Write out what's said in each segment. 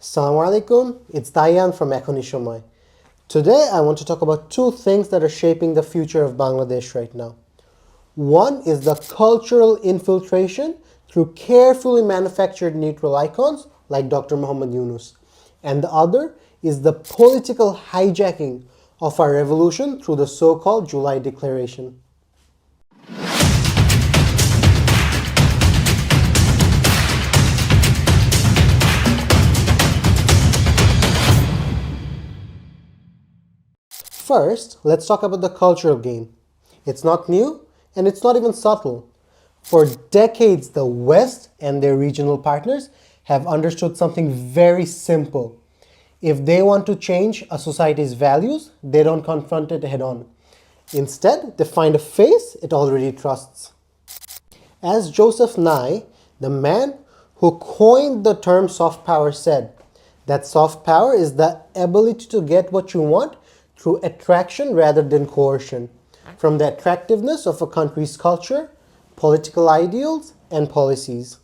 Assalamu alaikum, it's Dayan from Ekhoni Shomoi. Today I want to talk about two things that are shaping the future of Bangladesh right now. One is the cultural infiltration through carefully manufactured neutral icons like Dr. Yunus. And the other is the political hijacking of our revolution through the so-called July Declaration. First, let's talk about the cultural game. It's not new and it's not even subtle. For decades, the West and their regional partners have understood something very simple. If they want to change a society's values, they don't confront it head on. Instead, they find a face it already trusts. As Joseph Nye, the man who coined the term soft power, said, that soft power is the ability to get what you want through attraction rather than coercion, from the attractiveness of a country's culture, political ideals, and policies.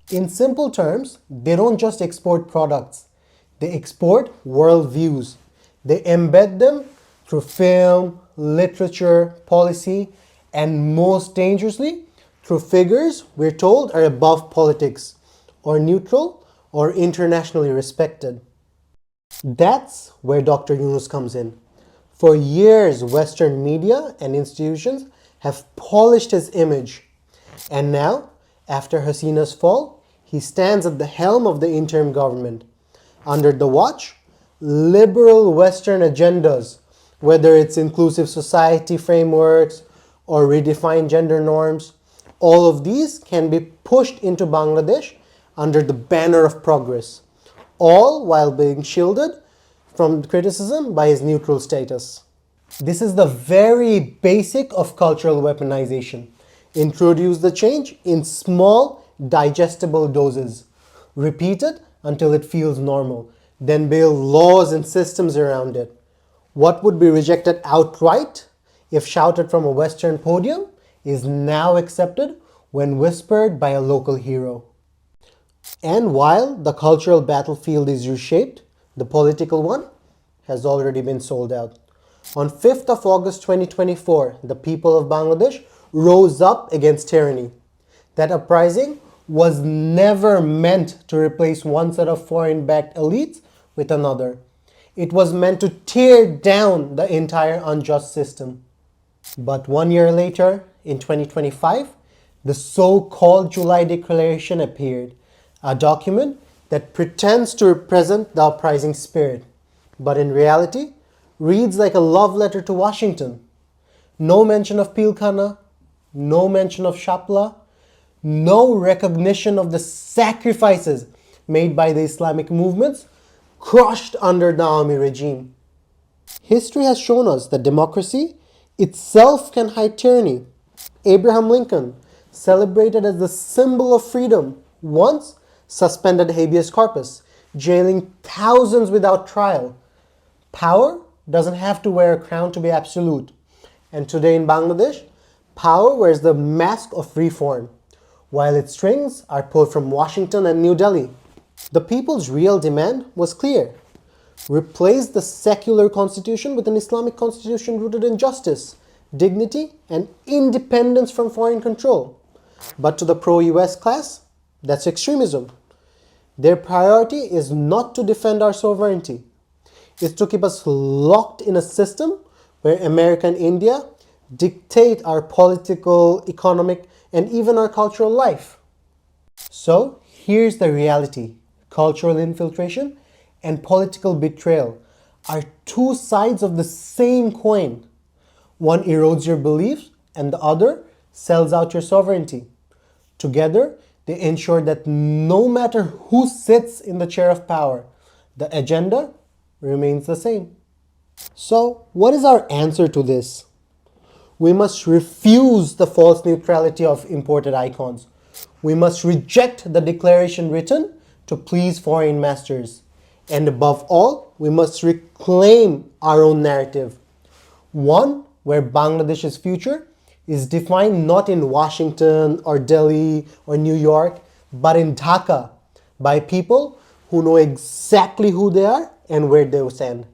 In simple terms, they don't just export products, they export worldviews. They embed them through film, literature, policy, and most dangerously, through figures we're told are above politics, or neutral, or internationally respected. That's where Dr. Yunus comes in. For years, Western media and institutions have polished his image. And now, after Hasina's fall, he stands at the helm of the interim government. Under the watch, liberal Western agendas, whether it's inclusive society frameworks or redefined gender norms, all of these can be pushed into Bangladesh under the banner of progress, all while being shielded from criticism by his neutral status. This is the very basic of cultural weaponization. Introduce the change in small, digestible doses. Repeat it until it feels normal. Then build laws and systems around it. What would be rejected outright if shouted from a Western podium is now accepted when whispered by a local hero. And while the cultural battlefield is reshaped, the political one has already been sold out. On 5th of August 2024, the people of Bangladesh rose up against tyranny. That uprising was never meant to replace one set of foreign-backed elites with another. It was meant to tear down the entire unjust system. But 1 year later, in 2025, the so-called July Declaration appeared, a document that pretends to represent the uprising spirit, but in reality reads like a love letter to Washington. No mention of Pilkhana, no mention of Shapla, no recognition of the sacrifices made by the Islamic movements crushed under the army regime. History has shown us that democracy itself can hide tyranny. Abraham Lincoln, celebrated as the symbol of freedom, once suspended habeas corpus, jailing thousands without trial. Power doesn't have to wear a crown to be absolute. And today in Bangladesh, power wears the mask of reform, while its strings are pulled from Washington and New Delhi. The people's real demand was clear. Replace the secular constitution with an Islamic constitution rooted in justice, dignity, and independence from foreign control. But to the pro-US class, that's extremism. Their priority is not to defend our sovereignty. It's to keep us locked in a system where America and India dictate our political, economic, and even our cultural life. So here's the reality. Cultural infiltration and political betrayal are two sides of the same coin. One erodes your beliefs and the other sells out your sovereignty. Together, they ensure that no matter who sits in the chair of power, the agenda remains the same. So, what is our answer to this? We must refuse the false neutrality of imported icons. We must reject the declaration written to please foreign masters. And above all, we must reclaim our own narrative. One where Bangladesh's future is defined not in Washington or Delhi or New York, but in Dhaka by people who know exactly who they are and where they will stand.